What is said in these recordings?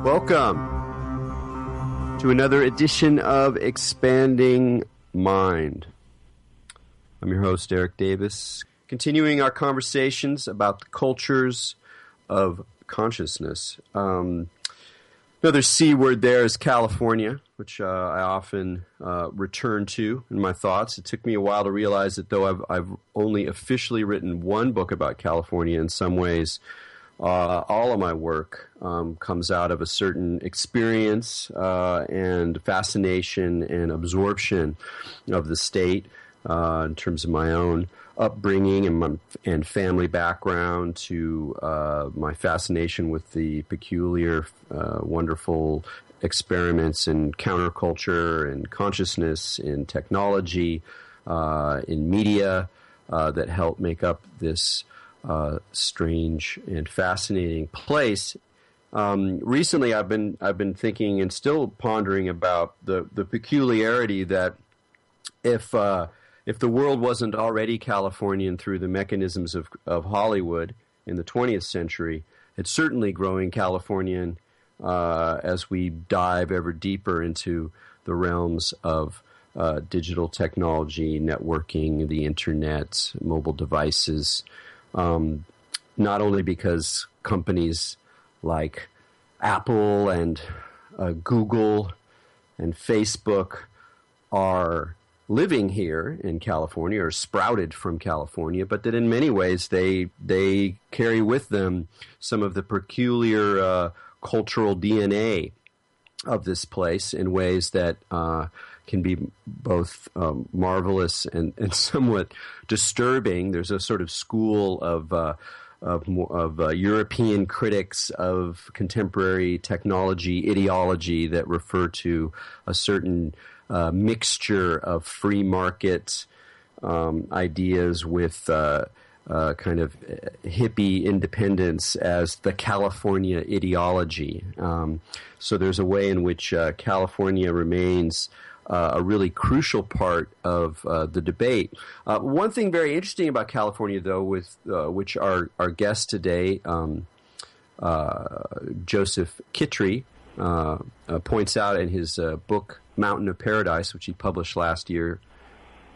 Welcome to another edition of Expanding Mind. I'm your host, Erik Davis, continuing our conversations about the cultures of consciousness. Another C word there is California, which I often return to in my thoughts. It took me a while to realize that though I've only officially written one book about California, in some ways all of my work comes out of a certain experience and fascination and absorption of the state in terms of my own upbringing and family background, to my fascination with the peculiar, wonderful experiments in counterculture and consciousness, in technology, in media that help make up this strange and fascinating place. Recently, I've been thinking and still pondering about the peculiarity that if the world wasn't already Californian through the mechanisms of Hollywood in the 20th century, it's certainly growing Californian as we dive ever deeper into the realms of digital technology, networking, the internet, mobile devices. Not only because companies like Apple and Google and Facebook are living here in California or sprouted from California, but that in many ways they carry with them some of the peculiar cultural DNA of this place in ways that can be both marvelous and somewhat disturbing. There's a sort of school of European critics of contemporary technology ideology that refer to a certain mixture of free market ideas with kind of hippie independence as the California ideology. So there's a way in which California remains a really crucial part of the debate. One thing very interesting about California, though, with which our guest today, Josef Chytry, points out in his book Mountain of Paradise, which he published last year,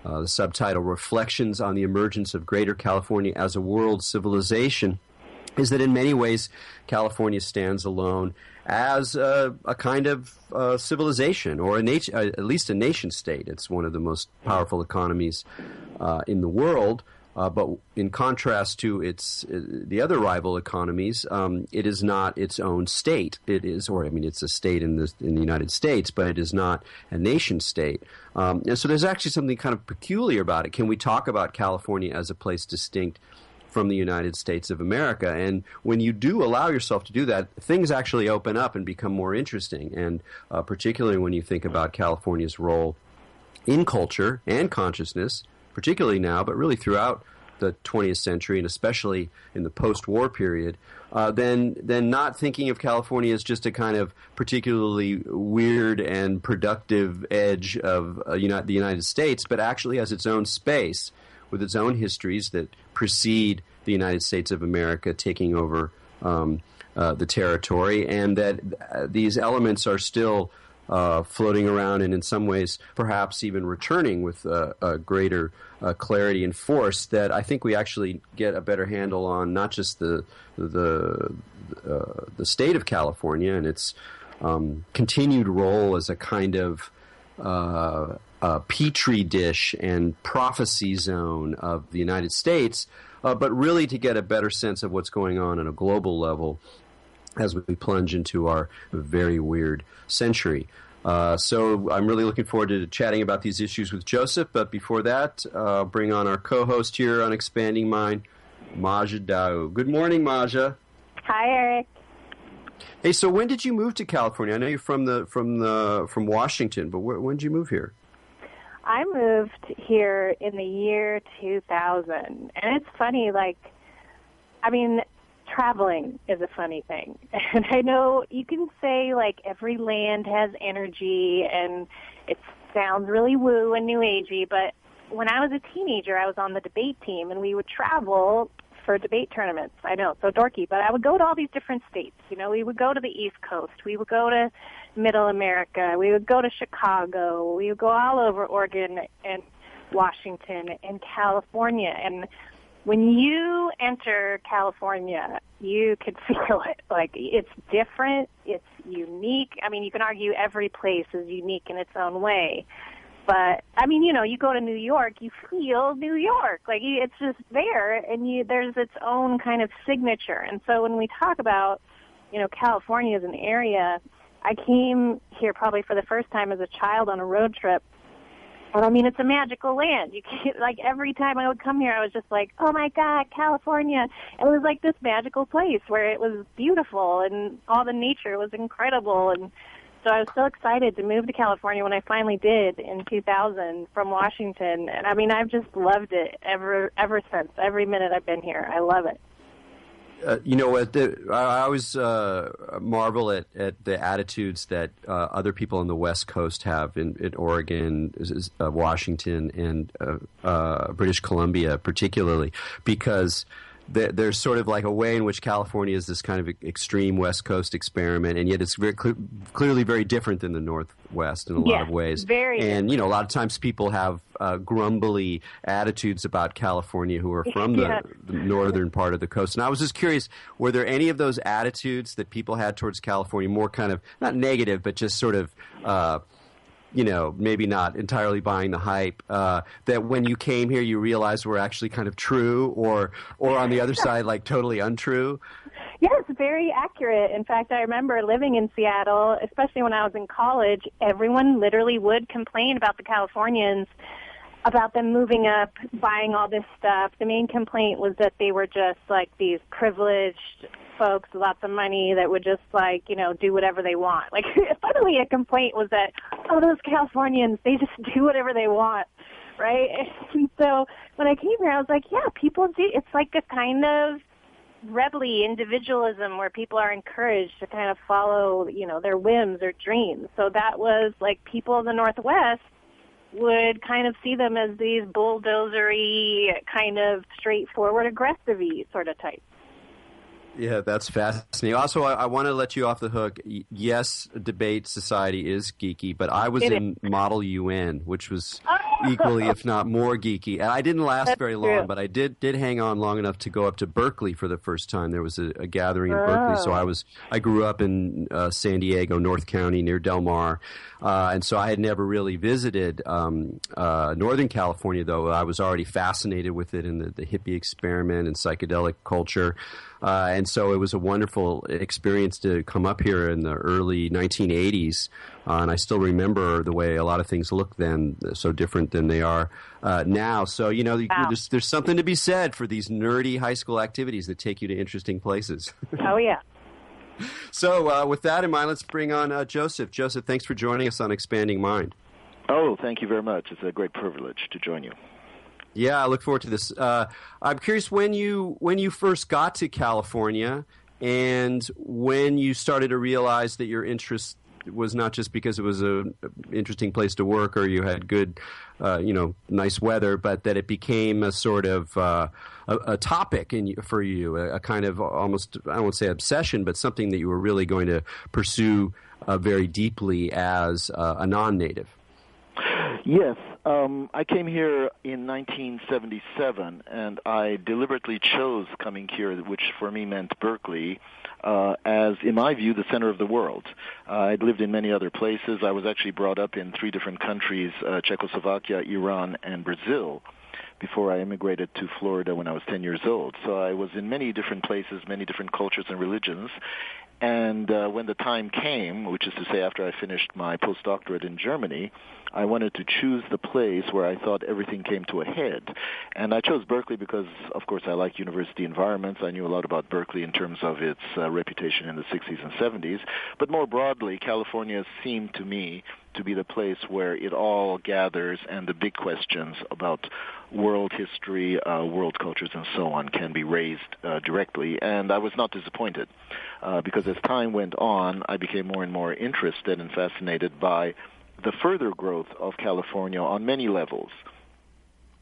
the subtitle Reflections on the Emergence of Greater California as a World Civilization, is that in many ways California stands alone as a kind of civilization, or at least a nation state. It's one of the most powerful economies in the world, but in contrast to the other rival economies, it is not its own state. It is, it's a state in the United States, but it is not a nation state. And so there's actually something kind of peculiar about it. Can we talk about California as a place distinct from the United States of America? And when you do allow yourself to do that, things actually open up and become more interesting. And particularly when you think about California's role in culture and consciousness, particularly now, but really throughout the 20th century, and especially in the post-war period, then not thinking of California as just a kind of particularly weird and productive edge of the United States, but actually as its own space with its own histories that precede the United States of America taking over the territory, and that these elements are still floating around, and in some ways perhaps even returning with a greater clarity and force, that I think we actually get a better handle on not just the state of California and its continued role as a kind of petri dish and prophecy zone of the United States, but really to get a better sense of what's going on a global level as we plunge into our very weird century. So I'm really looking forward to chatting about these issues with Josef, but before that, I'll bring on our co-host here on Expanding Mind, Maja Dao. Good morning, Maja. Hi, Erik. Hey, so when did you move to California? I know you're from Washington, but when did you move here? I moved here in the year 2000, and it's funny, traveling is a funny thing. And I know you can say, every land has energy, and it sounds really woo and new agey, but when I was a teenager, I was on the debate team, and we would travel for debate tournaments. I know, so dorky, but I would go to all these different states. You know, we would go to the East Coast. We would go to Middle America. We would go to Chicago. We would go all over Oregon and Washington and California. And when you enter California, you could feel it. Like, it's different. It's unique. I mean, you can argue every place is unique in its own way. But, I mean, you know, you go to New York, you feel New York. Like, it's just there, and there's its own kind of signature. And so when we talk about, you know, California as an area, I came here probably for the first time as a child on a road trip. And, I mean, it's a magical land. You can't, like, every time I would come here, I was just like, oh, my God, California. And it was like this magical place where it was beautiful, and all the nature was incredible. And so I was so excited to move to California when I finally did in 2000 from Washington. And, I mean, I've just loved it ever since. Every minute I've been here. I love it. You know what? I always marvel at the attitudes that other people on the West Coast have in Oregon, Washington, and British Columbia, particularly, because there's sort of like a way in which California is this kind of extreme West Coast experiment, and yet it's very clearly very different than the Northwest in a lot of ways. Very. And, you know, a lot of times people have grumbly attitudes about California who are from the northern part of the coast. And I was just curious, were there any of those attitudes that people had towards California, more kind of, not negative, but just sort of you know, maybe not entirely buying the hype, that when you came here you realized were actually kind of true, or on the other side, like totally untrue? Yes, very accurate. In fact, I remember living in Seattle, especially when I was in college, everyone literally would complain about the Californians, about them moving up, buying all this stuff. The main complaint was that they were just like these privileged folks with lots of money that would just, like, you know, do whatever they want. Like, finally a complaint was that, oh, those Californians, they just do whatever they want, right? And so when I came here, I was like, yeah, people do. It's like a kind of rebelly individualism where people are encouraged to kind of follow, you know, their whims or dreams. So that was like people in the Northwest would kind of see them as these bulldozery, kind of straightforward, aggressive-y sort of types. Yeah, that's fascinating. Also, I want to let you off the hook. Yes, Debate Society is geeky, but I was in Model UN, which was equally, if not more, geeky. And I didn't last very long, but I did hang on long enough to go up to Berkeley for the first time. There was a gathering in Berkeley, so I grew up in San Diego, North County, near Del Mar, and so I had never really visited Northern California, though I was already fascinated with it and the hippie experiment and psychedelic culture. And so it was a wonderful experience to come up here in the early 1980s. And I still remember the way a lot of things looked then, so different than they are now. So, you know, there's something to be said for these nerdy high school activities that take you to interesting places. Oh, yeah. So with that in mind, let's bring on Joseph. Joseph, thanks for joining us on Expanding Mind. Oh, thank you very much. It's a great privilege to join you. Yeah, I look forward to this. I'm curious when you first got to California and when you started to realize that your interest was not just because it was an interesting place to work or you had good, nice weather, but that it became a sort of a topic for you, a kind of almost, I don't want to say obsession, but something that you were really going to pursue very deeply as a non-native. Yes. I came here in 1977, and I deliberately chose coming here, which for me meant Berkeley, as, in my view, the center of the world. I'd lived in many other places. I was actually brought up in 3 different countries, Czechoslovakia, Iran, and Brazil, before I immigrated to Florida when I was 10 years old. So I was in many different places, many different cultures and religions. And when the time came, which is to say after I finished my postdoctorate in Germany, I wanted to choose the place where I thought everything came to a head. And I chose Berkeley because, of course, I like university environments. I knew a lot about Berkeley in terms of its reputation in the 60s and 70s. But more broadly, California seemed to me to be the place where it all gathers and the big questions about world history, world cultures, and so on can be raised directly. And I was not disappointed because as time went on, I became more and more interested and fascinated by the further growth of California on many levels.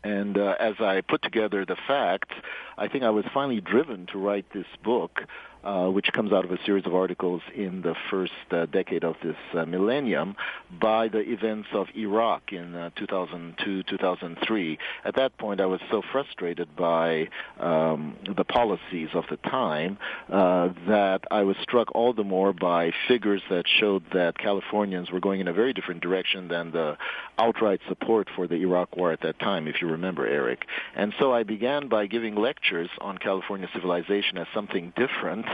And as I put together the facts, I think I was finally driven to write this book, which comes out of a series of articles in the first decade of this millennium, by the events of Iraq in 2002, 2003. At that point, I was so frustrated by the policies of the time that I was struck all the more by figures that showed that Californians were going in a very different direction than the outright support for the Iraq War at that time, if you remember, Erik. And so I began by giving lectures on California civilization as something different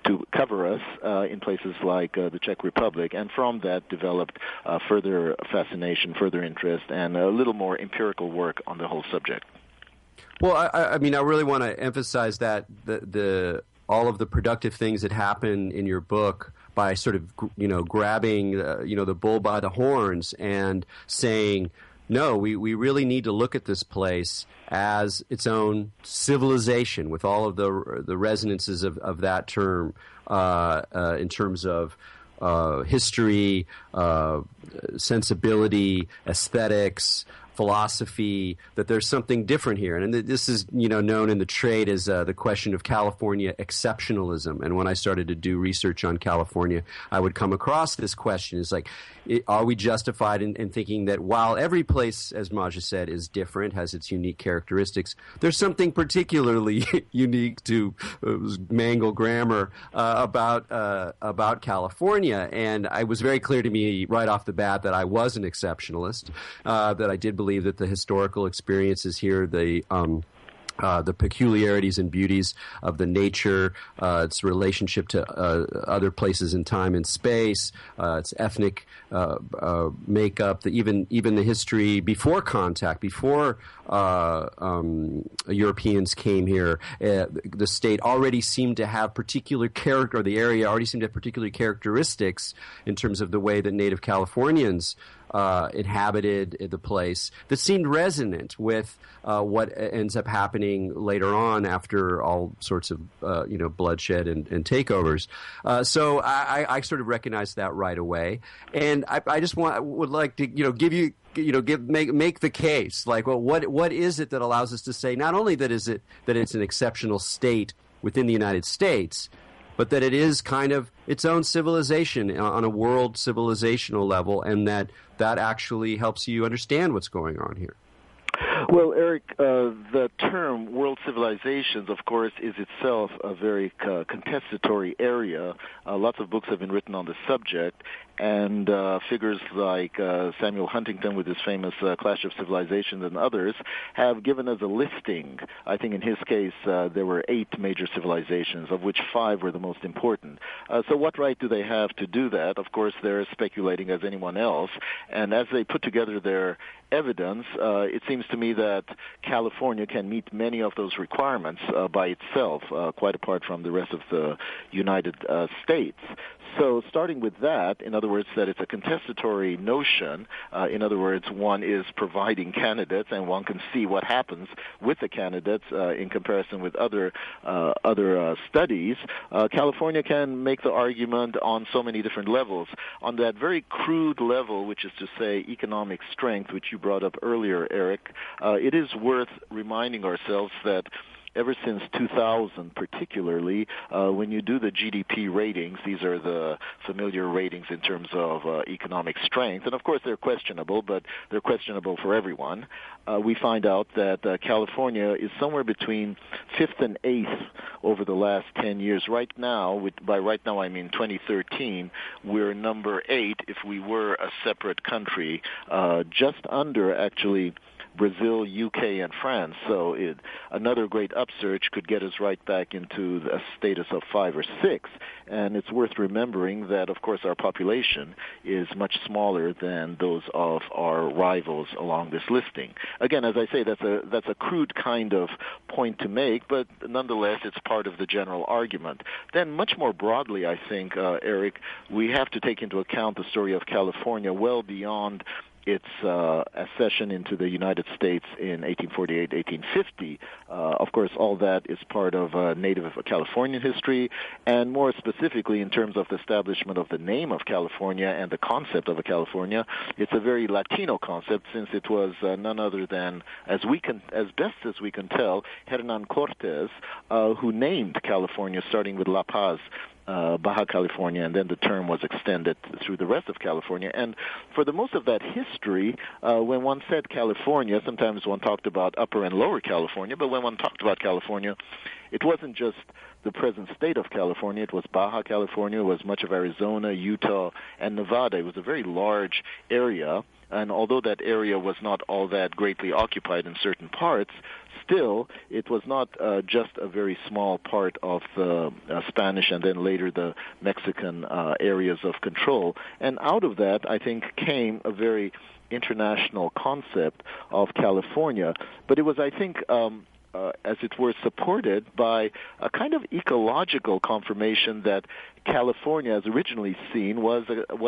to cover us in places like the Czech Republic, and from that developed further fascination, further interest, and a little more empirical work on the whole subject. Well, I mean, I really want to emphasize that all of the productive things that happen in your book by sort of, grabbing, the bull by the horns and saying, no, we really need to look at this place as its own civilization with all of the resonances of that term in terms of history, sensibility, aesthetics, philosophy, that there's something different here. And this is, known in the trade as the question of California exceptionalism. And when I started to do research on California, I would come across this question. It's like, are we justified in thinking that while every place, as Maja said, is different, has its unique characteristics, there's something particularly unique to mangle grammar about California? And it was very clear to me right off the bat that I was an exceptionalist, that I did believe that the historical experiences here, the peculiarities and beauties of the nature, its relationship to other places in time and space, its ethnic makeup, even the history before contact, before Europeans came here, the state already seemed to have particular character, or the area already seemed to have particular characteristics in terms of the way that native Californians inhabited the place that seemed resonant with what ends up happening later on after all sorts of bloodshed and takeovers. So I sort of recognized that right away, and I just would like to give you make the case, like, well, what is it that allows us to say not only that it's an exceptional state within the United States, but that it is kind of its own civilization on a world civilizational level, and that actually helps you understand what's going on here? Well, Erik, the term world civilizations, of course, is itself a very contestatory area. Lots of books have been written on the subject, and figures like Samuel Huntington with his famous Clash of Civilizations and others have given us a listing. I think in his case there were 8 major civilizations, of which 5 were the most important. So what right do they have to do that? Of course, they're speculating as anyone else, and as they put together their evidence, it seems to me that California can meet many of those requirements by itself, quite apart from the rest of the United States. So starting with that, in other words, that it's a contestatory notion, in other words, one is providing candidates and one can see what happens with the candidates in comparison with other studies, California can make the argument on so many different levels. On that very crude level, which is to say economic strength, which you brought up earlier, Erik, it is worth reminding ourselves that ever since 2000 particularly, when you do the GDP ratings, these are the familiar ratings in terms of economic strength, and of course they're questionable, but they're questionable for everyone. We find out that California is somewhere between 5th and 8th over the last 10 years. Right now, by right now I mean 2013, we're number 8 if we were a separate country, just under actually Brazil, UK, and France. So another great upsurge could get us right back into a status of 5 or 6. And it's worth remembering that, of course, our population is much smaller than those of our rivals along this listing. Again, as I say, that's a crude kind of point to make, but nonetheless, it's part of the general argument. Then, much more broadly, I think, Erik, we have to take into account the story of California well beyond its accession into the United States in 1848, 1850. Of course, all that is part of native Californian history, and more specifically in terms of the establishment of the name of California and the concept of a California, it's a very Latino concept, since it was none other than, as best as we can tell, Hernan Cortes, who named California starting with La Paz, Baja California, and then the term was extended through the rest of California. And for the most of that history, when one said California, sometimes one talked about Upper and Lower California, but when one talked about California, it wasn't just the present state of California. It was Baja California, it was much of Arizona, Utah, and Nevada. It was a very large area, and although that area was not all that greatly occupied in certain parts, still, it was not just a very small part of the Spanish and then later the Mexican areas of control. And out of that, I think, came a very international concept of California. But it was, I think, as it were, supported by a kind of ecological confirmation that California, as originally seen, was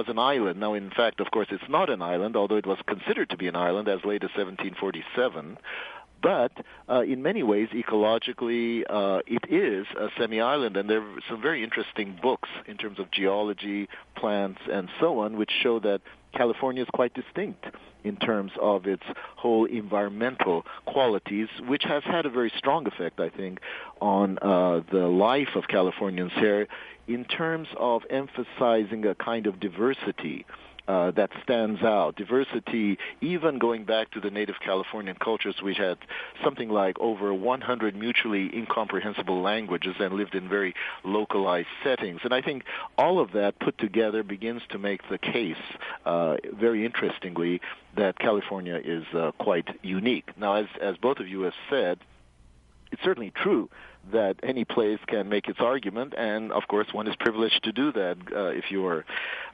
an island. Now, in fact, of course, it's not an island, although it was considered to be an island as late as 1747. But in many ways, ecologically, it is a semi-island, and there are some very interesting books in terms of geology, plants, and so on, which show that California is quite distinct in terms of its whole environmental qualities, which has had a very strong effect, I think, on the life of Californians here in terms of emphasizing a kind of diversity that stands out. Diversity, even going back to the native Californian cultures, we had something like over 100 mutually incomprehensible languages and lived in very localized settings. And I think all of that put together begins to make the case, very interestingly, that California is quite unique. Now, as both of you have said, it's certainly true that any place can make its argument, and of course one is privileged to do that. If you are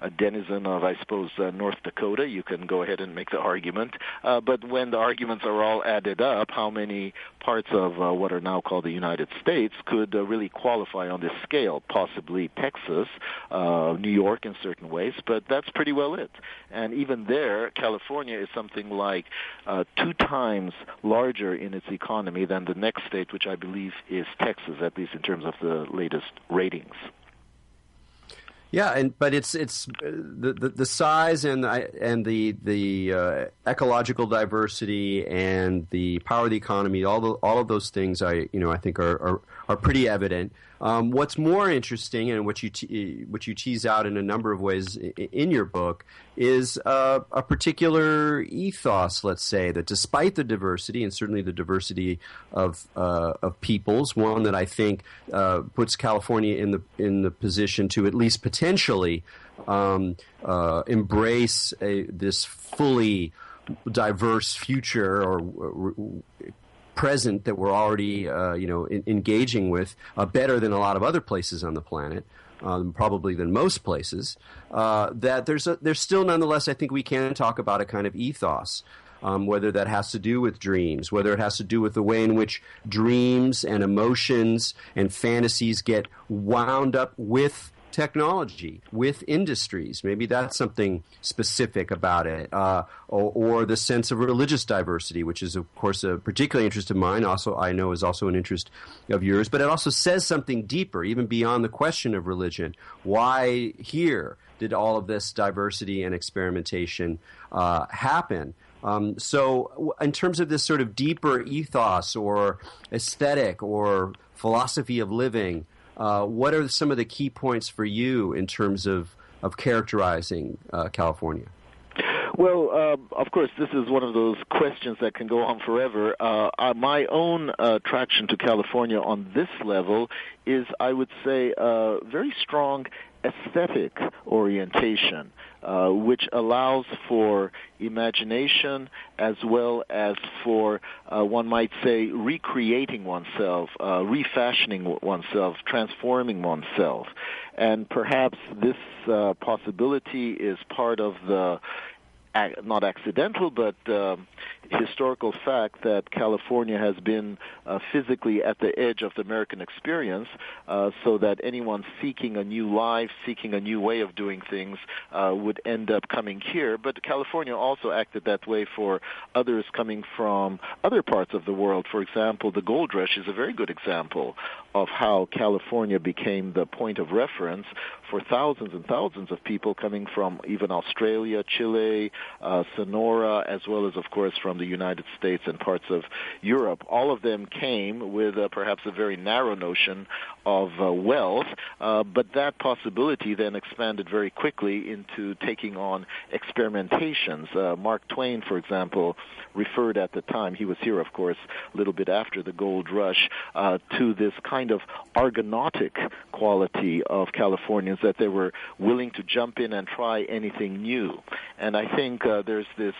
a denizen of, I suppose, North Dakota, you can go ahead and make the argument. But when the arguments are all added up, how many parts of what are now called the United States could really qualify on this scale? Possibly Texas, New York in certain ways, but that's pretty well it. And even there, California is something like 2 times larger in its economy than the next state, which I believe is Texas, at least in terms of the latest ratings. Yeah, but it's the size and the ecological diversity and the power of the economy. All of those things I think are pretty evident. What's more interesting, and what you tease out in a number of ways in your book, is a particular ethos. Let's say that despite the diversity, and certainly the diversity of peoples, one that I think puts California in the position to at least potentially embrace this fully diverse future or present that we're already engaging with better than a lot of other places on the planet, probably than most places. That there's still nonetheless, I think we can talk about a kind of ethos. Whether that has to do with dreams, whether it has to do with the way in which dreams and emotions and fantasies get wound up with technology, with industries. Maybe that's something specific about it. Or the sense of religious diversity, which is, of course, a particular interest of mine. Also, I know is also an interest of yours. But it also says something deeper, even beyond the question of religion. Why here did all of this diversity and experimentation happen? So in terms of this sort of deeper ethos or aesthetic or philosophy of living, what are some of the key points for you in terms of characterizing California? Well, of course, this is one of those questions that can go on forever. My own attraction to California on this level is, I would say, a very strong aesthetic orientation, which allows for imagination as well as for, one might say, recreating oneself, refashioning oneself, transforming oneself. And perhaps this possibility is part of the not accidental, but historical fact that California has been physically at the edge of the American experience, so that anyone seeking a new life, seeking a new way of doing things, would end up coming here. But California also acted that way for others coming from other parts of the world. For example, the gold rush is a very good example of how California became the point of reference for thousands and thousands of people coming from even Australia, Chile, Sonora, as well as, of course, from the United States and parts of Europe. All of them came with perhaps a very narrow notion of wealth, but that possibility then expanded very quickly into taking on experimentations. Mark Twain, for example, referred at the time, he was here, of course, a little bit after the gold rush, to this kind of argonautic quality of Californians, that they were willing to jump in and try anything new. And I think there's this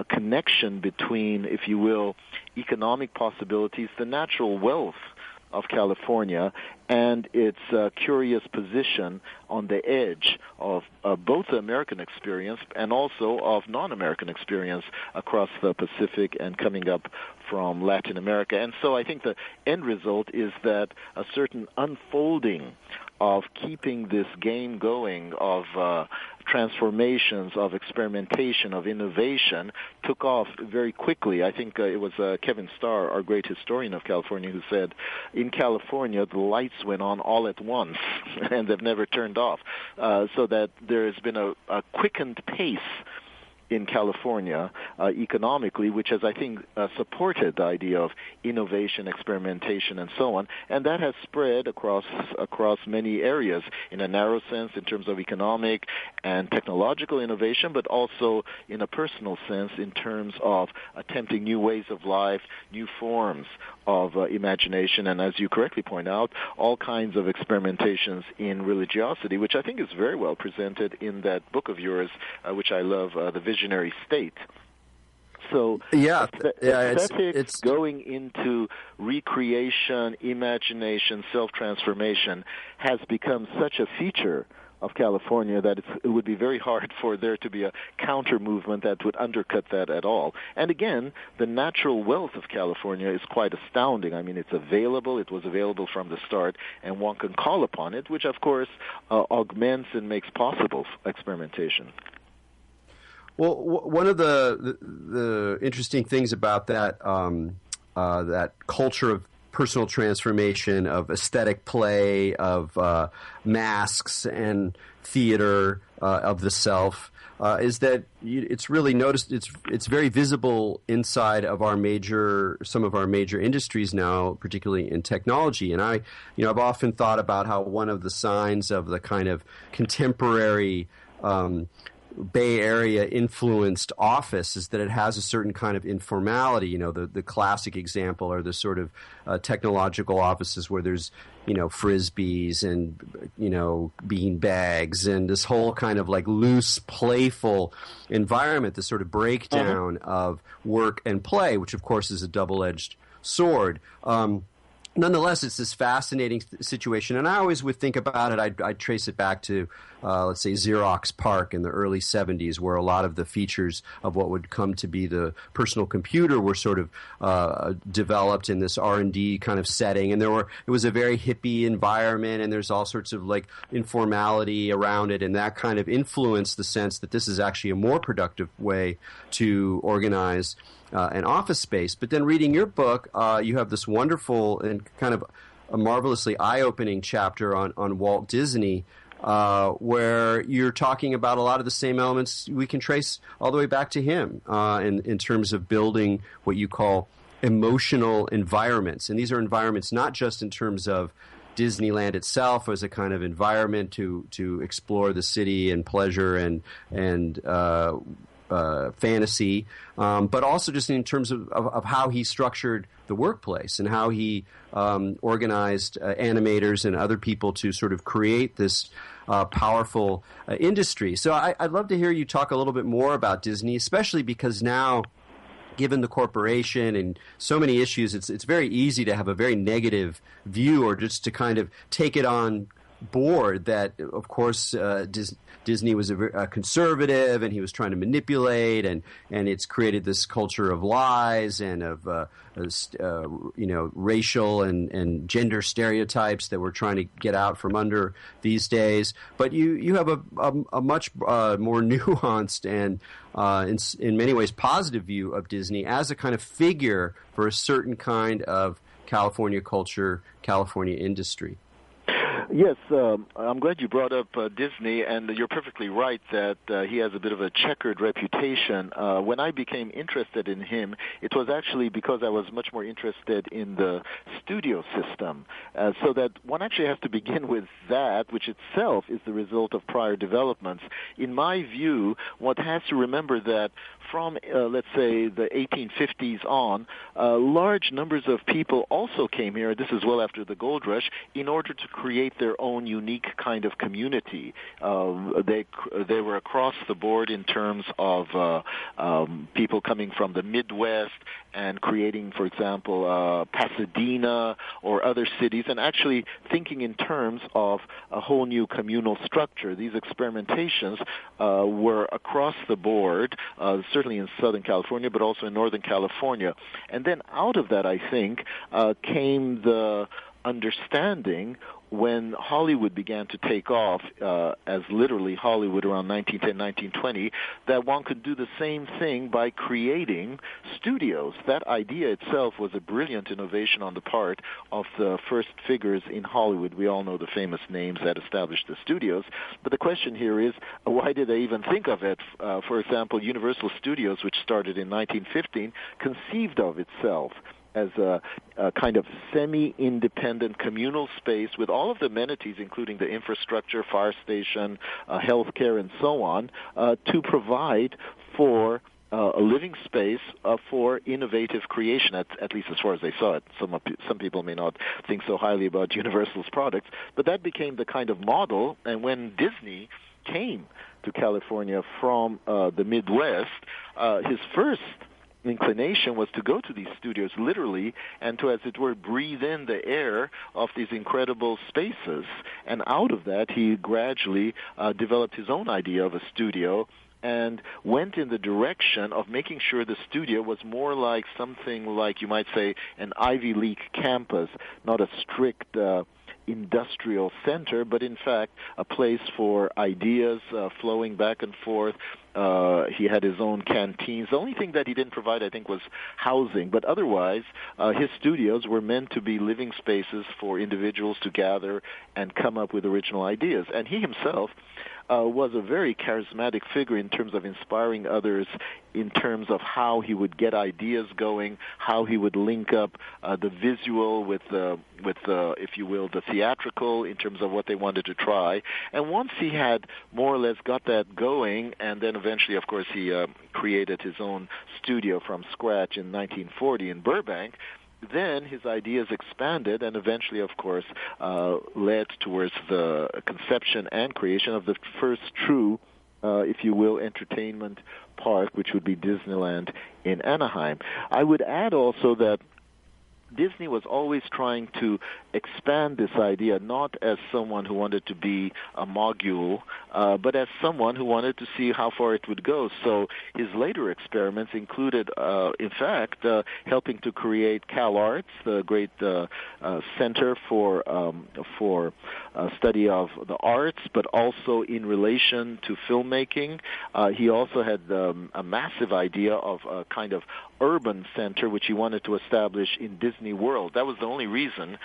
connection between, if you will, economic possibilities, the natural wealth of California, and its curious position on the edge of both the American experience and also of non-American experience across the Pacific and coming up from Latin America. And so I think the end result is that a certain unfolding of keeping this game going of transformations, of experimentation, of innovation took off very quickly. I think it was Kevin Starr, our great historian of California, who said, in California, the lights went on all at once, and they've never turned off, so that there has been a quickened pace in California economically, which has, I think, supported the idea of innovation, experimentation, and so on. And that has spread across many areas in a narrow sense in terms of economic and technological innovation, but also in a personal sense in terms of attempting new ways of life, new forms of imagination, and as you correctly point out, all kinds of experimentations in religiosity, which I think is very well presented in that book of yours, which I love, The Visionary State. So aesthetics going into recreation, imagination, self-transformation has become such a feature of California that it would be very hard for there to be a counter movement that would undercut that at all. And again, the natural wealth of California is quite astounding. I mean, it's available. It was available from the start, and one can call upon it, which, of course, augments and makes possible experimentation. Well, one of the interesting things about that that culture of personal transformation, of aesthetic play, of masks and theater of the self, is that it's really noticed. It's very visible inside of some of our major industries now, particularly in technology. And I've often thought about how one of the signs of the kind of contemporary Bay Area influenced office is that it has a certain kind of informality. The classic example are the sort of technological offices where there's frisbees and bean bags and this whole kind of like loose, playful environment, this sort of breakdown of work and play, which of course is a double-edged sword. Nonetheless, it's this fascinating situation, and I always would think about it. I'd trace it back to, let's say, Xerox PARC in the early 70s, where a lot of the features of what would come to be the personal computer were sort of developed in this R&D kind of setting, and it was a very hippie environment, and there's all sorts of like informality around it, and that kind of influenced the sense that this is actually a more productive way to organize an office space. But then reading your book, you have this wonderful and kind of a marvelously eye-opening chapter on Walt Disney, where you're talking about a lot of the same elements we can trace all the way back to him in terms of building what you call emotional environments. And these are environments not just in terms of Disneyland itself as a kind of environment to explore the city and pleasure and fantasy, but also just in terms of how he structured the workplace and how he organized animators and other people to sort of create this powerful industry. So I'd love to hear you talk a little bit more about Disney, especially because now, given the corporation and so many issues, it's very easy to have a very negative view or just to kind of take it on board that, of course, Disney was a conservative, and he was trying to manipulate, and it's created this culture of lies and of racial and gender stereotypes that we're trying to get out from under these days. But you have a much more nuanced and in many ways positive view of Disney as a kind of figure for a certain kind of California culture, California industry. Yes, I'm glad you brought up Disney, and you're perfectly right that he has a bit of a checkered reputation. When I became interested in him, it was actually because I was much more interested in the studio system, so that one actually has to begin with that, which itself is the result of prior developments. In my view, one has to remember that from, let's say, the 1850s on, large numbers of people also came here, this is well after the gold rush, in order to create their own unique kind of community. They were across the board in terms of people coming from the Midwest and creating, for example, Pasadena or other cities, and actually thinking in terms of a whole new communal structure. These experimentations were across the board, certainly in Southern California, but also in Northern California. And then out of that, I think, came the understanding when Hollywood began to take off, as literally Hollywood around 1910, 1920, that one could do the same thing by creating studios. That idea itself was a brilliant innovation on the part of the first figures in Hollywood. We all know the famous names that established the studios. But the question here is, why did they even think of it? For example, Universal Studios, which started in 1915, conceived of itself as a kind of semi-independent communal space with all of the amenities, including the infrastructure, fire station, healthcare, and so on, to provide for a living space for innovative creation, at least as far as they saw it. Some people may not think so highly about Universal's products, but that became the kind of model. And when Disney came to California from the Midwest, his first inclination was to go to these studios literally and to, as it were, breathe in the air of these incredible spaces. And out of that, he gradually developed his own idea of a studio and went in the direction of making sure the studio was more like something like, you might say, an Ivy League campus, not a strict industrial center, but in fact a place for ideas flowing back and forth. He had his own canteens. The only thing that he didn't provide, I think, was housing. But otherwise, his studios were meant to be living spaces for individuals to gather and come up with original ideas. And he himself was a very charismatic figure in terms of inspiring others, in terms of how he would get ideas going, how he would link up the visual with the, if you will, the theatrical in terms of what they wanted to try. And once he had more or less got that going, and then eventually, of course, he created his own studio from scratch in 1940 in Burbank, then his ideas expanded and eventually, of course, led towards the conception and creation of the first true, if you will, entertainment park, which would be Disneyland in Anaheim. I would add also that Disney was always trying to expand this idea, not as someone who wanted to be a mogul, but as someone who wanted to see how far it would go. So his later experiments included, in fact, helping to create CalArts, the great center for study of the arts, but also in relation to filmmaking. He also had a massive idea of a kind of urban center, which he wanted to establish in Disney World. That was the only reason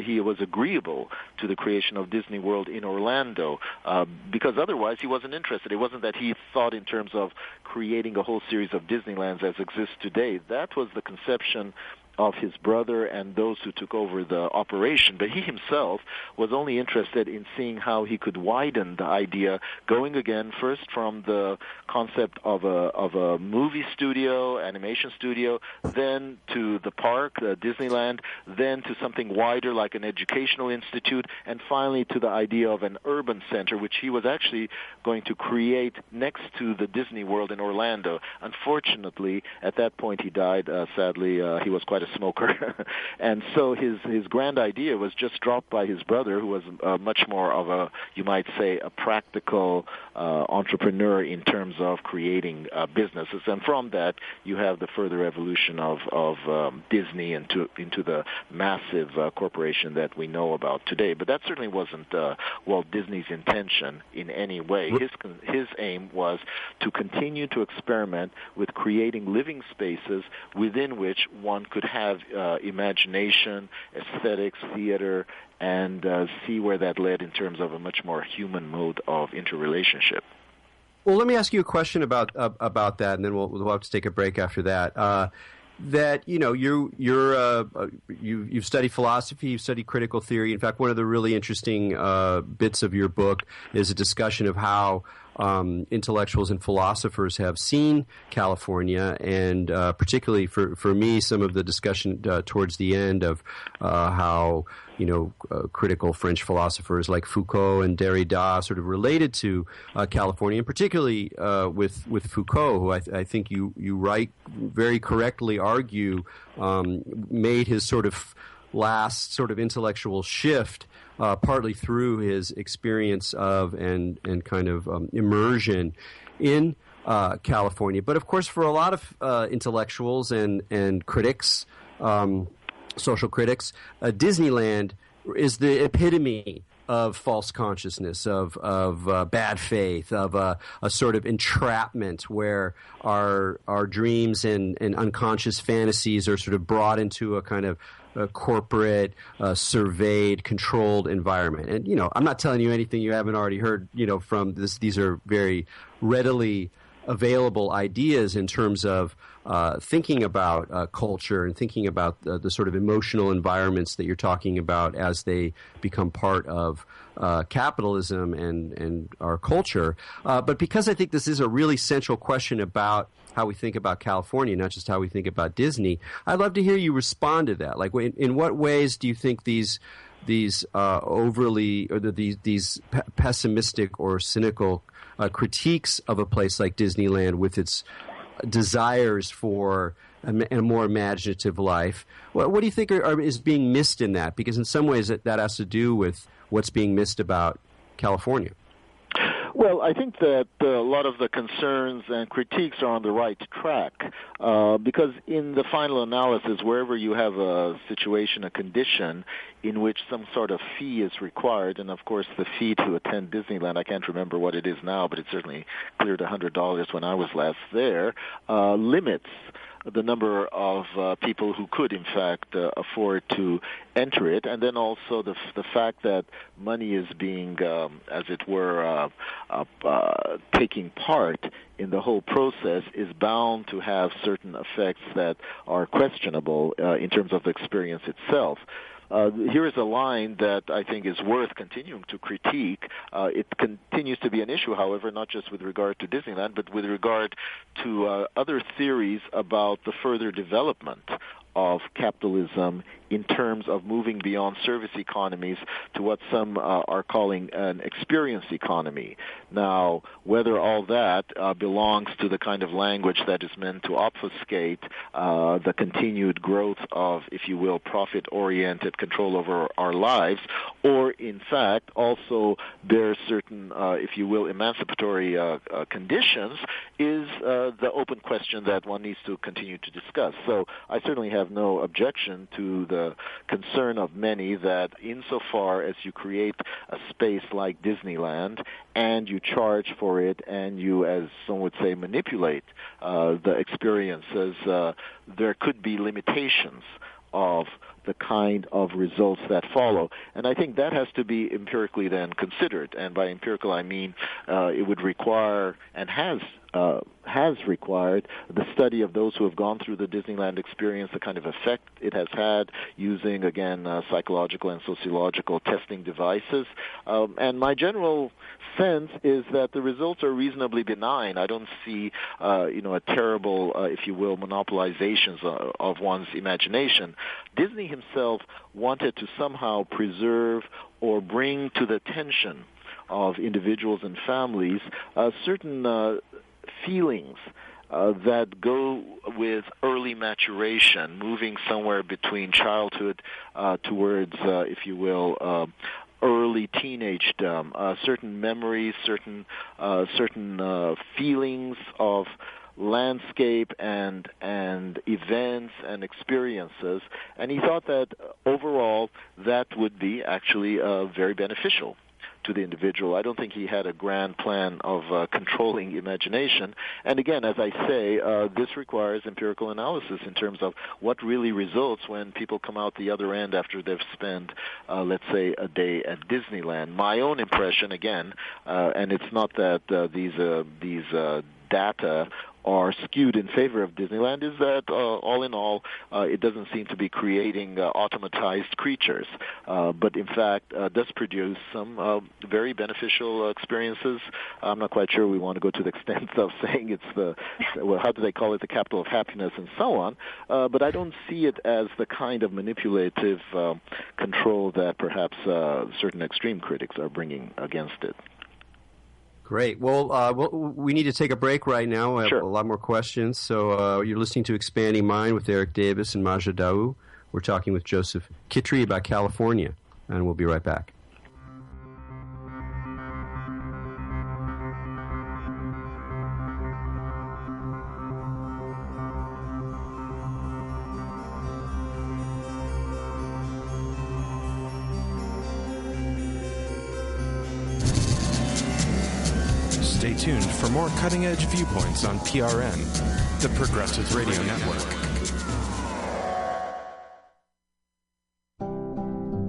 he was agreeable to the creation of Disney World in Orlando, because otherwise he wasn't interested. It wasn't that he thought in terms of creating a whole series of Disneylands as exists today. That was the conception of his brother and those who took over the operation. But he himself was only interested in seeing how he could widen the idea, going again first from the concept of a movie studio, animation studio, then to the park, Disneyland, then to something wider like an educational institute, and finally to the idea of an urban center, which he was actually going to create next to the Disney World in Orlando. Unfortunately, at that point he died. Sadly, he was quite a smoker. And so his grand idea was just dropped by his brother, who was much more of a, you might say, a practical entrepreneur in terms of creating businesses. And from that, you have the further evolution of Disney into the massive corporation that we know about today. But that certainly wasn't Walt Disney's intention in any way. His aim was to continue to experiment with creating living spaces within which one could have imagination, aesthetics, theater, and see where that led in terms of a much more human mode of interrelationship. Well, let me ask you a question about that, and then we'll have to take a break after that. That you've studied philosophy, you've studied critical theory. In fact, one of the really interesting bits of your book is a discussion of how intellectuals and philosophers have seen California, and particularly for me, some of the discussion towards the end of how critical French philosophers like Foucault and Derrida sort of related to California, and particularly with Foucault, who I think you very correctly argue made his sort of last sort of intellectual shift partly through his experience of and kind of immersion in California. But of course, for a lot of intellectuals and critics, social critics, Disneyland is the epitome of false consciousness, of bad faith, of a sort of entrapment where our dreams and unconscious fantasies are sort of brought into a kind of a corporate, surveyed, controlled environment. And, I'm not telling you anything you haven't already heard, from this. These are very readily available ideas in terms of thinking about culture and thinking about the sort of emotional environments that you're talking about as they become part of capitalism and our culture. But because I think this is a really central question about how we think about California, not just how we think about Disney, I'd love to hear you respond to that. Like, in what ways do you think these overly or these pessimistic or cynical critiques of a place like Disneyland with its desires for a more imaginative life, what do you think is being missed in that? Because in some ways that has to do with what's being missed about California. Well, I think that a lot of the concerns and critiques are on the right track because in the final analysis, wherever you have a situation, a condition in which some sort of fee is required, and of course the fee to attend Disneyland, I can't remember what it is now, but it certainly cleared $100 when I was last there, limits the number of people who could, in fact, afford to enter it, and then also the fact that money is being, as it were, taking part in the whole process is bound to have certain effects that are questionable in terms of the experience itself. Here is a line that I think is worth continuing to critique. It continues to be an issue, however, not just with regard to Disneyland, but with regard to other theories about the further development of capitalism in terms of moving beyond service economies to what some are calling an experience economy. Now, whether all that belongs to the kind of language that is meant to obfuscate the continued growth of, if you will, profit-oriented control over our lives, or in fact also bears certain, if you will, emancipatory conditions, is the open question that one needs to continue to discuss. So I certainly have no objection to the concern of many that insofar as you create a space like Disneyland and you charge for it and you, as some would say, manipulate the experiences, there could be limitations of the kind of results that follow. And I think that has to be empirically then considered. And by empirical, I mean it would require and has required the study of those who have gone through the Disneyland experience, the kind of effect it has had using, again, psychological and sociological testing devices. And my general sense is that the results are reasonably benign. I don't see, a terrible, if you will, monopolizations of one's imagination. Disney himself wanted to somehow preserve or bring to the attention of individuals and families certain feelings that go with early maturation, moving somewhere between childhood towards, if you will, early teenagedom, certain memories, certain feelings of landscape and events and experiences, and he thought that overall that would be actually very beneficial to the individual. I don't think he had a grand plan of controlling imagination. And again, as I say, this requires empirical analysis in terms of what really results when people come out the other end after they've spent, let's say, a day at Disneyland. My own impression, again, and it's not that these data are skewed in favor of Disneyland, is that all in all, it doesn't seem to be creating automatized creatures, but in fact does produce some very beneficial experiences. I'm not quite sure we want to go to the extent of saying it's how do they call it, the capital of happiness and so on, but I don't see it as the kind of manipulative control that perhaps certain extreme critics are bringing against it. Great. Well, we need to take a break right now. I have a lot more questions. So you're listening to Expanding Mind with Erik Davis and Maja Daou. We're talking with Josef Chytry about California, and we'll be right back. Stay tuned for more cutting-edge viewpoints on PRN, the Progressive Radio Network.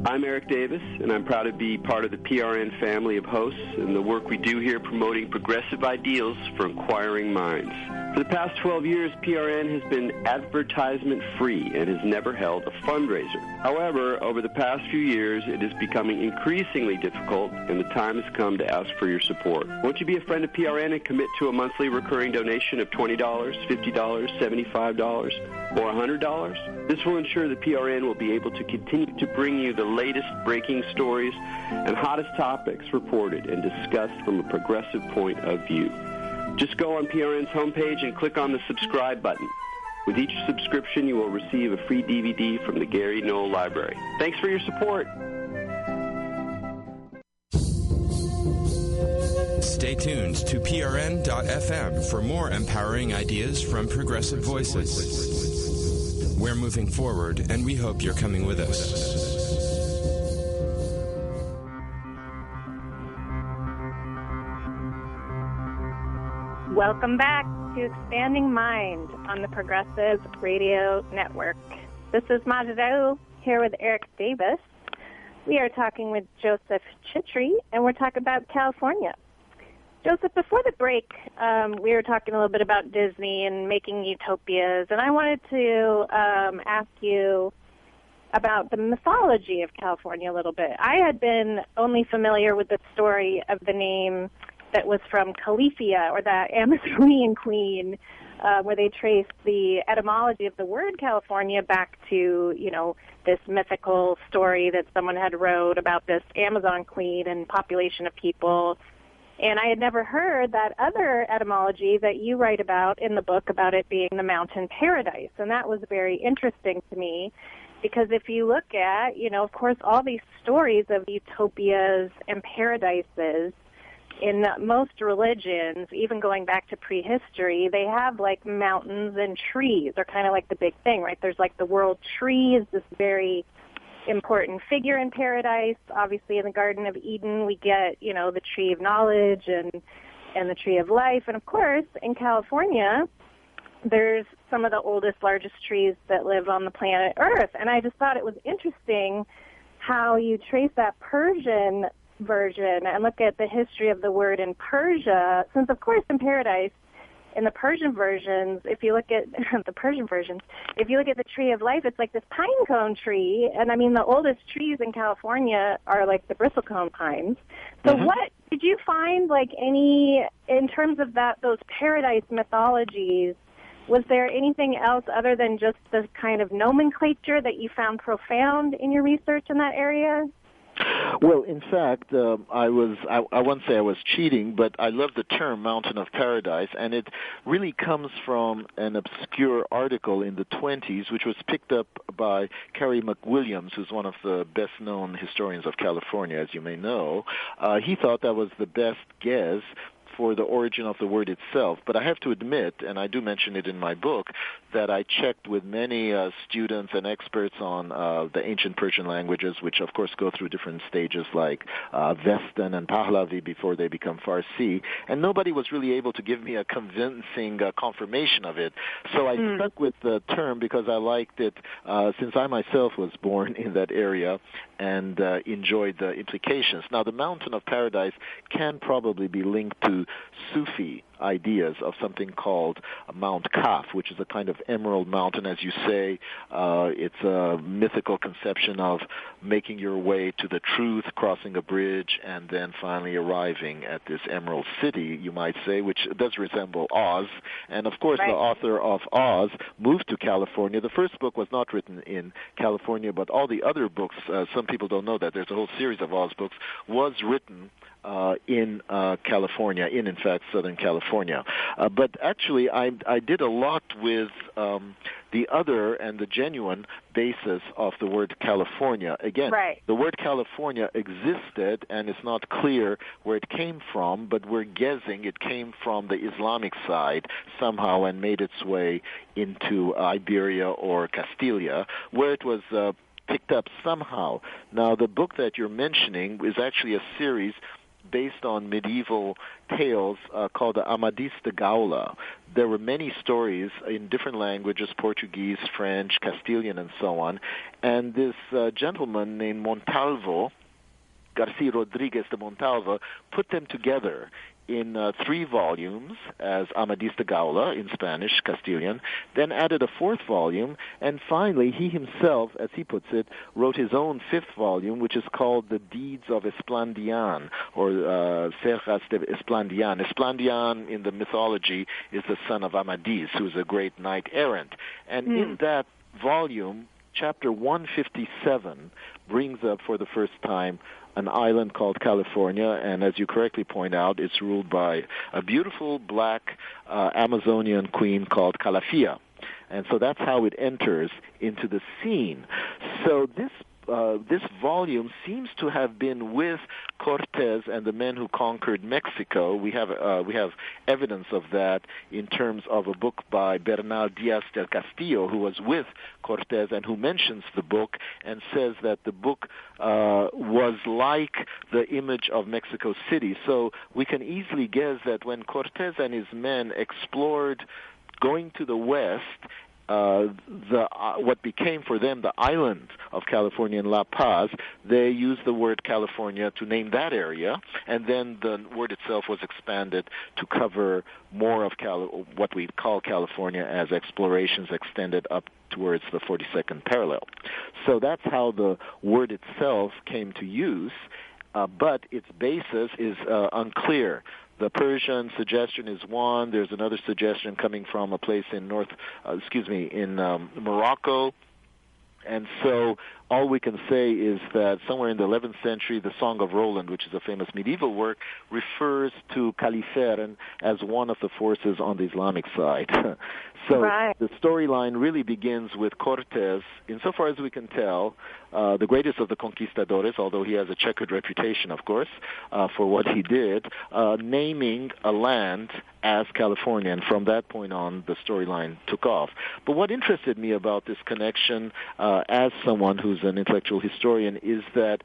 I'm Erik Davis, and I'm proud to be part of the PRN family of hosts and the work we do here promoting progressive ideals for inquiring minds. For the past 12 years, PRN has been advertisement-free and has never held a fundraiser. However, over the past few years, it is becoming increasingly difficult, and the time has come to ask for your support. Won't you be a friend of PRN and commit to a monthly recurring donation of $20, $50, $75, or $100? This will ensure that PRN will be able to continue to bring you the latest breaking stories and hottest topics reported and discussed from a progressive point of view. Just go on PRN's homepage and click on the subscribe button. With each subscription, you will receive a free DVD from the Gary Knoll Library. Thanks for your support. Stay tuned to PRN.FM for more empowering ideas from progressive voices. We're moving forward, and we hope you're coming with us. Welcome back to Expanding Mind on the Progressive Radio Network. This is Maja Daou here with Erik Davis. We are talking with Josef Chytry, and we're talking about California. Joseph, before the break, we were talking a little bit about Disney and making utopias, and I wanted to ask you about the mythology of California a little bit. I had been only familiar with the story of the name that was from Califia, or the Amazonian queen, where they traced the etymology of the word California back to, this mythical story that someone had wrote about this Amazon queen and population of people. And I had never heard that other etymology that you write about in the book, about it being the mountain paradise. And that was very interesting to me, because if you look at, of course, all these stories of utopias and paradises, in most religions, even going back to prehistory, they have like mountains and trees are kind of like the big thing, right? There's like the world tree is this very important figure in paradise. Obviously, in the Garden of Eden, we get, the tree of knowledge and the tree of life. And of course, in California, there's some of the oldest, largest trees that live on the planet Earth. And I just thought it was interesting how you trace that Persian version and look at the history of the word in Persia, since of course in paradise, in the Persian versions, if you look at the tree of life, it's like this pine cone tree, and I mean the oldest trees in California are like the bristlecone pines. So what did you find, like, any, in terms of those paradise mythologies, was there anything else other than just the kind of nomenclature that you found profound in your research in that area? Well, in fact, I won't say I was cheating, but I love the term Mountain of Paradise, and it really comes from an obscure article in the 20s, which was picked up by Carey McWilliams, who's one of the best-known historians of California, as you may know. He thought that was the best guess for the origin of the word itself. But I have to admit, and I do mention it in my book, that I checked with many students and experts on the ancient Persian languages, which of course go through different stages like Vestan and Pahlavi before they become Farsi, and nobody was really able to give me a convincing confirmation of it. So I stuck with the term because I liked it since I myself was born in that area and enjoyed the implications. Now, the Mountain of Paradise can probably be linked to Sufi ideas of something called Mount Kaf, which is a kind of emerald mountain, as you say. It's a mythical conception of making your way to the truth, crossing a bridge, and then finally arriving at this emerald city, you might say, which does resemble Oz. And, of course, the author of Oz moved to California. The first book was not written in California, but all the other books, some people don't know that, there's a whole series of Oz books, was written in California, in fact, Southern California. But actually, I did a lot with the other and the genuine basis of the word California. Again, the word California existed, and it's not clear where it came from, but we're guessing it came from the Islamic side somehow and made its way into Iberia or Castilia, where it was picked up somehow. Now, the book that you're mentioning is actually a series based on medieval tales called the Amadis de Gaula. There were many stories in different languages, Portuguese, French, Castilian, and so on. And this gentleman named Montalvo, Garcia Rodriguez de Montalvo, put them together in 3 volumes as Amadis de Gaula in Spanish, Castilian, then added a 4th volume, and finally he himself, as he puts it, wrote his own 5th volume, which is called The Deeds of Esplandian, or Serras de Esplandian. Esplandian in the mythology is the son of Amadis, who's a great knight-errant. And in that volume, chapter 157 brings up for the first time an island called California, and as you correctly point out, it's ruled by a beautiful black Amazonian queen called Calafia. And so that's how it enters into the scene. So this volume seems to have been with Cortez and the men who conquered Mexico. We have evidence of that in terms of a book by Bernal Diaz del Castillo, who was with Cortez and who mentions the book and says that the book was like the image of Mexico City. So we can easily guess that when Cortez and his men explored going to the west, what became for them the island of California in La Paz, they used the word California to name that area, and then the word itself was expanded to cover more of what we call California as explorations extended up towards the 42nd parallel. So that's how the word itself came to use, but its basis is unclear. The Persian suggestion is one. There's another suggestion coming from a place in Morocco. And so all we can say is that somewhere in the 11th century, the Song of Roland, which is a famous medieval work, refers to Califeren as one of the forces on the Islamic side. So the storyline really begins with Cortez, insofar as we can tell, the greatest of the conquistadores, although he has a checkered reputation, of course, for what he did, naming a land as California, and from that point on, the storyline took off. But what interested me about this connection, as someone who's an intellectual historian, is that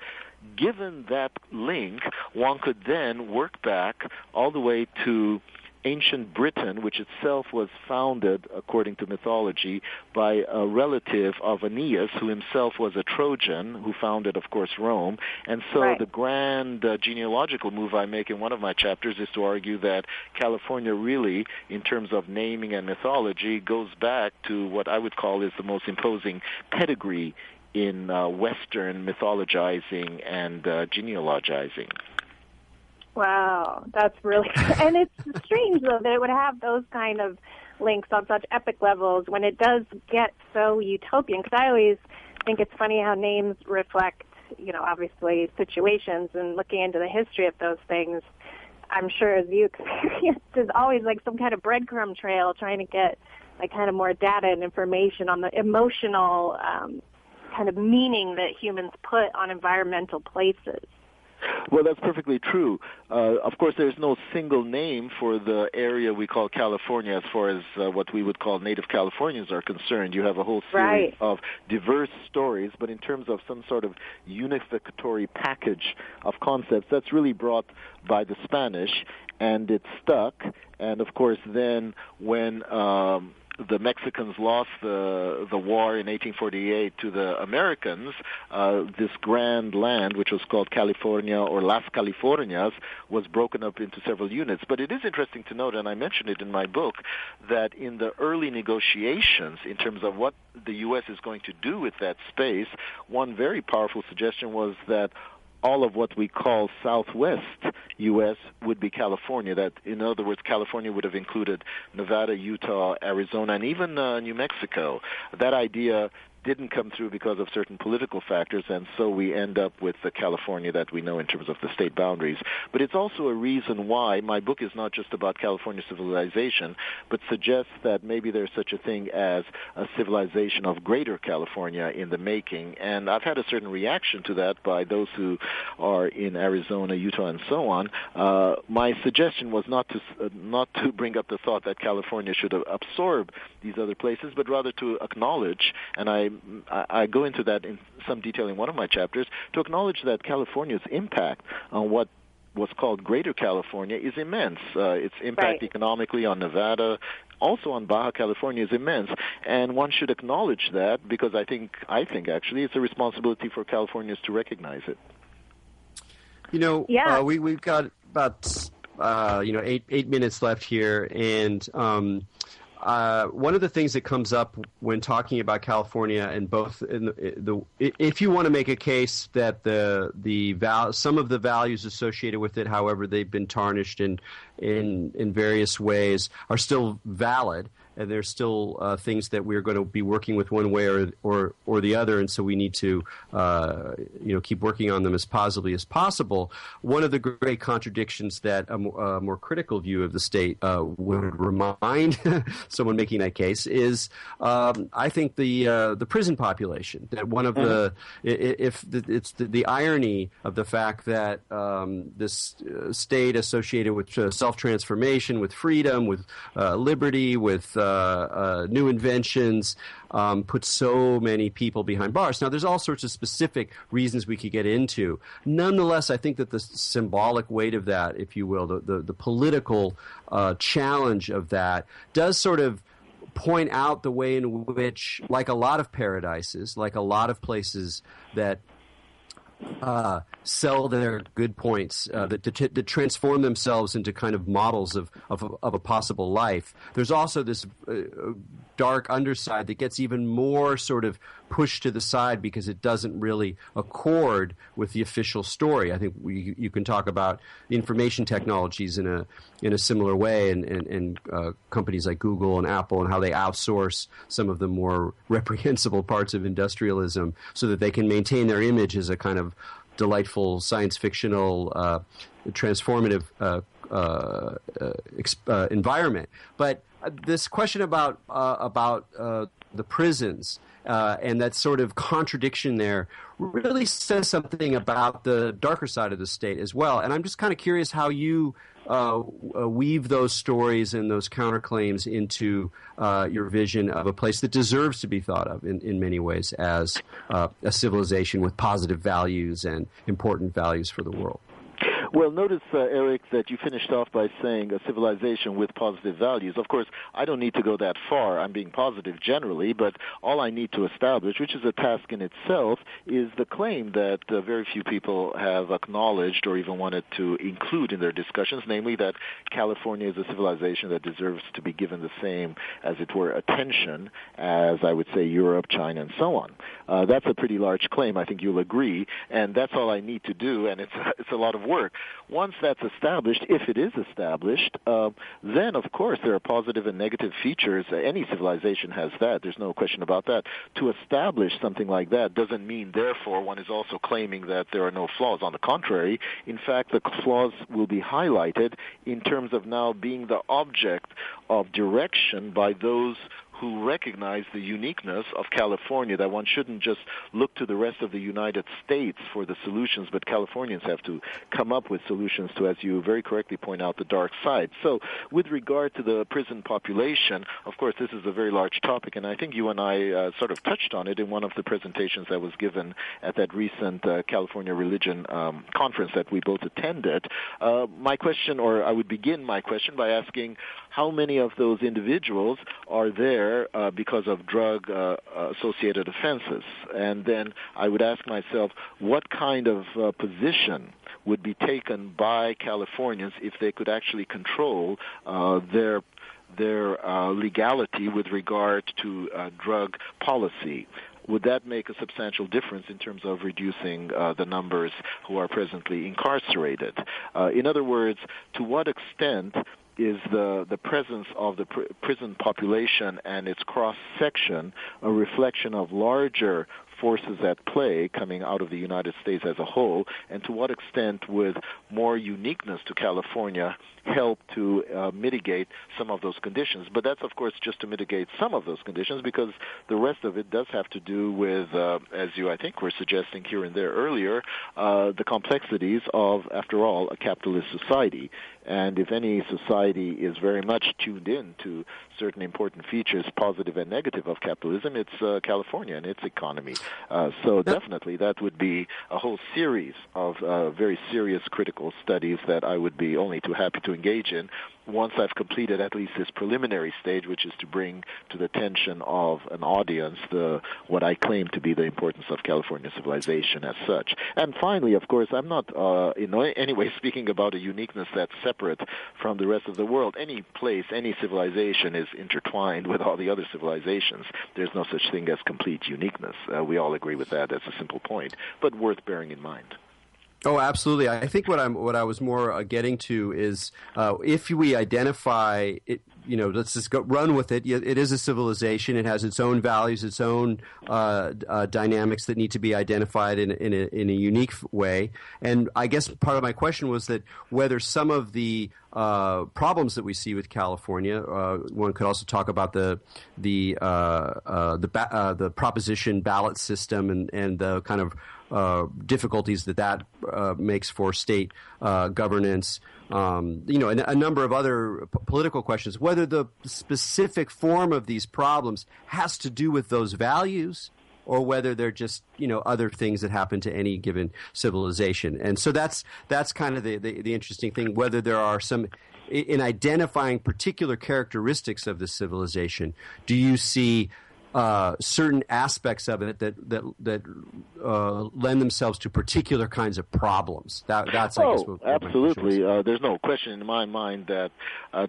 given that link, one could then work back all the way to ancient Britain, which itself was founded, according to mythology, by a relative of Aeneas, who himself was a Trojan, who founded, of course, Rome. And so the grand genealogical move I make in one of my chapters is to argue that California really, in terms of naming and mythology, goes back to what I would call is the most imposing pedigree in Western mythologizing and genealogizing. Wow, that's really, and it's strange though that it would have those kind of links on such epic levels when it does get so utopian. Because I always think it's funny how names reflect, obviously situations and looking into the history of those things, I'm sure as you experienced, there's always like some kind of breadcrumb trail trying to get like kind of more data and information on the emotional kind of meaning that humans put on environmental places. Well, that's perfectly true. Of course, there's no single name for the area we call California as far as what we would call native Californians are concerned. You have a whole series of diverse stories, but in terms of some sort of unificatory package of concepts, that's really brought by the Spanish, and it stuck. And, of course, then when the Mexicans lost the war in 1848 to the Americans, this grand land, which was called California or Las Californias, was broken up into several units. But it is interesting to note, and I mentioned it in my book, that in the early negotiations in terms of what the U.S. is going to do with that space, one very powerful suggestion was that all of what we call Southwest U.S. would be California. That, in other words, California would have included Nevada, Utah, Arizona, and even New Mexico. That idea didn't come through because of certain political factors, and so we end up with the California that we know in terms of the state boundaries. But it's also a reason why my book is not just about California civilization, but suggests that maybe there's such a thing as a civilization of Greater California in the making. And I've had a certain reaction to that by those who are in Arizona, Utah, and so on. My suggestion was not to bring up the thought that California should absorb these other places, but rather to acknowledge, and I go into that in some detail in one of my chapters, to acknowledge that California's impact on what was called Greater California is immense. Its impact economically on Nevada, also on Baja California, is immense, and one should acknowledge that because I think actually it's a responsibility for Californians to recognize it. We've got about 8 minutes left here, and one of the things that comes up when talking about California, and both if you want to make a case that some of the values associated with it, however they've been tarnished in various ways, are still valid, and there's still things that we're going to be working with one way or the other, and so we need to keep working on them as positively as possible. One of the great contradictions that a more critical view of the state would remind someone making that case is, I think, the prison population. That one of it's the irony of the fact that this state associated with self-transformation, with freedom, with liberty, with new inventions, put so many people behind bars. Now, there's all sorts of specific reasons we could get into. Nonetheless, I think that the symbolic weight of that, if you will, the political challenge of that, does sort of point out the way in which, like a lot of paradises, like a lot of places that sell their good points, that transform themselves into kind of models of a possible life. There's also this dark underside that gets even more sort of pushed to the side because it doesn't really accord with the official story. I think you can talk about information technologies in a similar way, and companies like Google and Apple, and how they outsource some of the more reprehensible parts of industrialism so that they can maintain their image as a kind of delightful science fictional transformative environment. But this question about the prisons and that sort of contradiction there really says something about the darker side of the state as well. And I'm just kind of curious how you weave those stories and those counterclaims into your vision of a place that deserves to be thought of in many ways as a civilization with positive values and important values for the world. Well, notice, Erik, that you finished off by saying a civilization with positive values. Of course, I don't need to go that far. I'm being positive generally, but all I need to establish, which is a task in itself, is the claim that very few people have acknowledged or even wanted to include in their discussions, namely that California is a civilization that deserves to be given the same, as it were, attention as, I would say, Europe, China, and so on. That's a pretty large claim. I think you'll agree, and that's all I need to do, and it's a lot of work. once that's established, if it is established, then, of course, there are positive and negative features. Any civilization has that. There's no question about that. To establish something like that doesn't mean, therefore, one is also claiming that there are no flaws. On the contrary, in fact, the flaws will be highlighted in terms of now being the object of direction by those who recognize the uniqueness of California, that one shouldn't just look to the rest of the United States for the solutions, but Californians have to come up with solutions to, as you very correctly point out, the dark side. So with regard to the prison population, of course, this is a very large topic, and I think you and I sort of touched on it in one of the presentations that was given at that recent California Religion conference that we both attended. My question, or I would begin my question by asking, how many of those individuals are there because of drug-associated offenses? And then I would ask myself, what kind of position would be taken by Californians if they could actually control their legality with regard to drug policy? Would that make a substantial difference in terms of reducing the numbers who are presently incarcerated? In other words, to what extent is the presence of the prison population and its cross-section a reflection of larger forces at play coming out of the United States as a whole, and to what extent would more uniqueness to California help to mitigate some of those conditions? But that's, of course, just to mitigate some of those conditions, because the rest of it does have to do with, as you, I think, were suggesting here and there earlier, the complexities of, after all, a capitalist society. And if any society is very much tuned in to certain important features, positive and negative, of capitalism, it's California and its economy. So definitely that would be a whole series of very serious critical studies that I would be only too happy to engage in once I've completed at least this preliminary stage, which is to bring to the attention of an audience what I claim to be the importance of California civilization as such. And finally, of course, I'm not in any way speaking about a uniqueness that's separate from the rest of the world. Any place, any civilization is intertwined with all the other civilizations. There's no such thing as complete uniqueness. We all agree with that. That's a simple point, but worth bearing in mind. Oh, absolutely. I think what I was more getting to is if we identify it, let's just run with it. It is a civilization. It has its own values, its own dynamics that need to be identified in a unique way. And I guess part of my question was that whether some of the problems that we see with California, one could also talk about the proposition ballot system and the kind of difficulties that makes for state governance, and a number of other political questions, whether the specific form of these problems has to do with those values or whether they're just, other things that happen to any given civilization. And so that's kind of the interesting thing, whether there are some, in identifying particular characteristics of this civilization, do you see certain aspects of it that lend themselves to particular kinds of problems? That's I guess what absolutely. There's no question in my mind that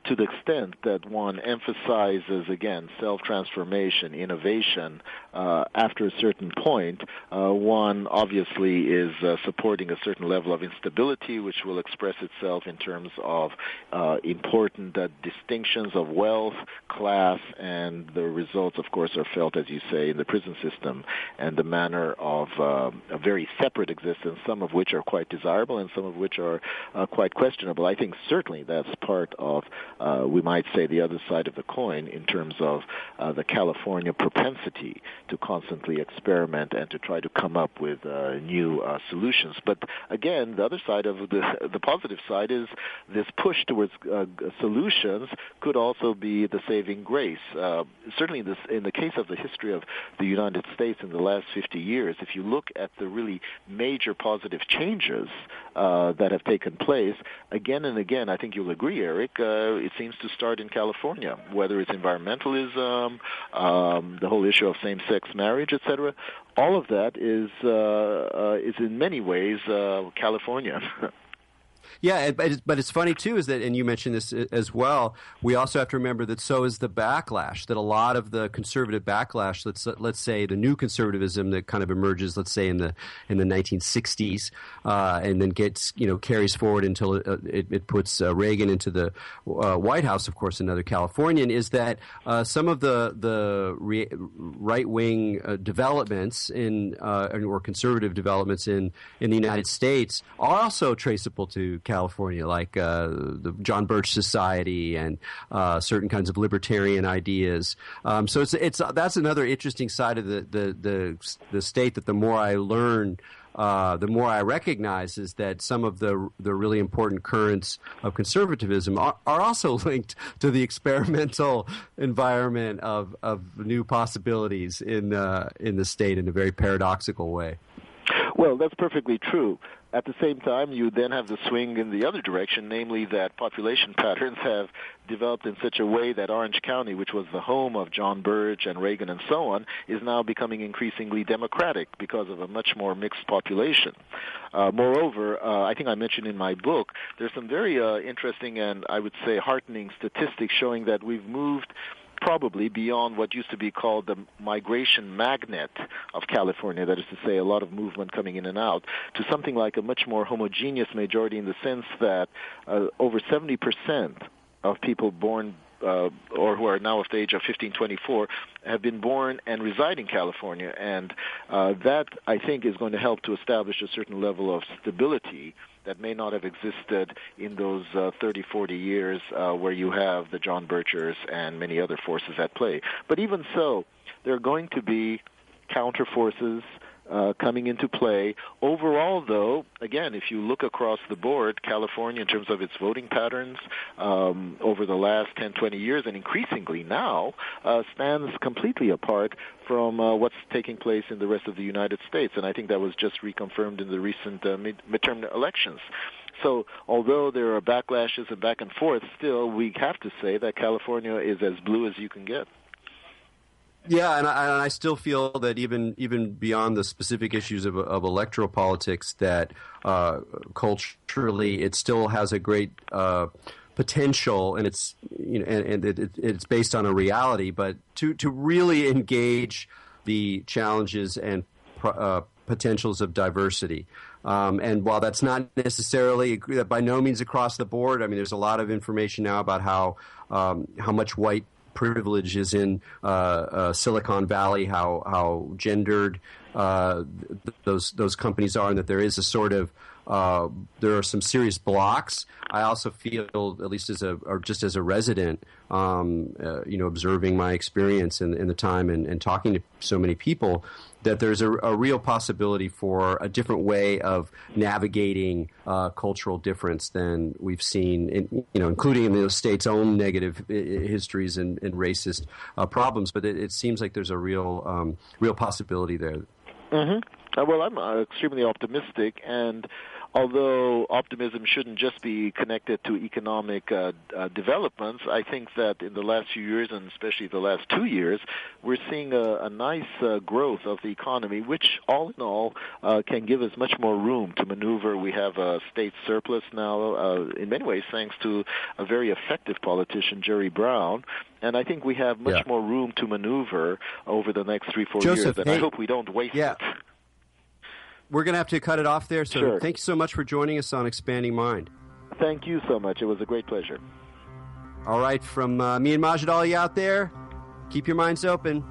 to the extent that one emphasizes, again, self-transformation, innovation, after a certain point, one obviously is supporting a certain level of instability, which will express itself in terms of important distinctions of wealth, class, and the results, of course, are felt, as you say, in the prison system and the manner of a very separate existence, some of which are quite desirable and some of which are quite questionable. I think certainly that's part of, we might say, the other side of the coin in terms of the California propensity to constantly experiment and to try to come up with new solutions. But again, the other side of the positive side is this push towards solutions could also be the saving grace. Certainly in the case of the history of the United States in the last 50 years, if you look at the really major positive changes that have taken place, again and again, I think you'll agree, Erik, it seems to start in California, whether it's environmentalism, the whole issue of same-sex marriage, etc. All of that is in many ways California. Yeah, but it's funny, too, is that, and you mentioned this as well, we also have to remember that so is the backlash, that a lot of the conservative backlash, let's say the new conservatism that kind of emerges, let's say in the 1960s, and then gets, carries forward until it puts Reagan into the White House, of course, another Californian, is that some of the right-wing developments or conservative developments in the United States are also traceable to California, like the John Birch Society and certain kinds of libertarian ideas. So that's another interesting side of the state that the more I learn, the more I recognize is that some of the really important currents of conservatism are also linked to the experimental environment of new possibilities in the state in a very paradoxical way. Well, that's perfectly true. At the same time, you then have the swing in the other direction, namely that population patterns have developed in such a way that Orange County, which was the home of John Birch and Reagan and so on, is now becoming increasingly Democratic because of a much more mixed population. Moreover, I think I mentioned in my book, there's some very interesting and I would say heartening statistics showing that we've moved probably beyond what used to be called the migration magnet of California, that is to say a lot of movement coming in and out, to something like a much more homogeneous majority in the sense that over 70% of people born or who are now of the age of 15-24 have been born and reside in California. And that, I think, is going to help to establish a certain level of stability that may not have existed in those 30, 40 years where you have the John Birchers and many other forces at play. But even so, there are going to be counter forces coming into play. Overall, though, again, if you look across the board, California, in terms of its voting patterns over the last 10, 20 years, and increasingly now, stands completely apart from what's taking place in the rest of the United States. And I think that was just reconfirmed in the recent midterm elections. So although there are backlashes and back and forth, still we have to say that California is as blue as you can get. Yeah, and I still feel that even beyond the specific issues of electoral politics, that culturally it still has a great potential, and it's it's based on a reality. But to really engage the challenges and potentials of diversity. And while that's not necessarily by no means across the board, I mean, there's a lot of information now about how much white privilege is in Silicon Valley, how gendered those companies are, and that there is a sort of there are some serious blocks. I also feel, at least as a resident, observing my experience in the time and talking to so many people, that there's a real possibility for a different way of navigating cultural difference than we've seen, including in the state's own negative histories and racist problems. But it seems like there's a real possibility there. Mm-hmm. Well, I'm extremely optimistic, and although optimism shouldn't just be connected to economic developments, I think that in the last few years, and especially the last 2 years, we're seeing a nice growth of the economy, which all in all can give us much more room to maneuver. We have a state surplus now, in many ways thanks to a very effective politician, Jerry Brown. And I think we have much more room to maneuver over the next 3-4 years, and I hope we don't waste it. We're going to have to cut it off there, so Sure. Thank you so much for joining us on Expanding Mind. Thank you so much. It was a great pleasure. All right, from me and Majid Ali out there, keep your minds open.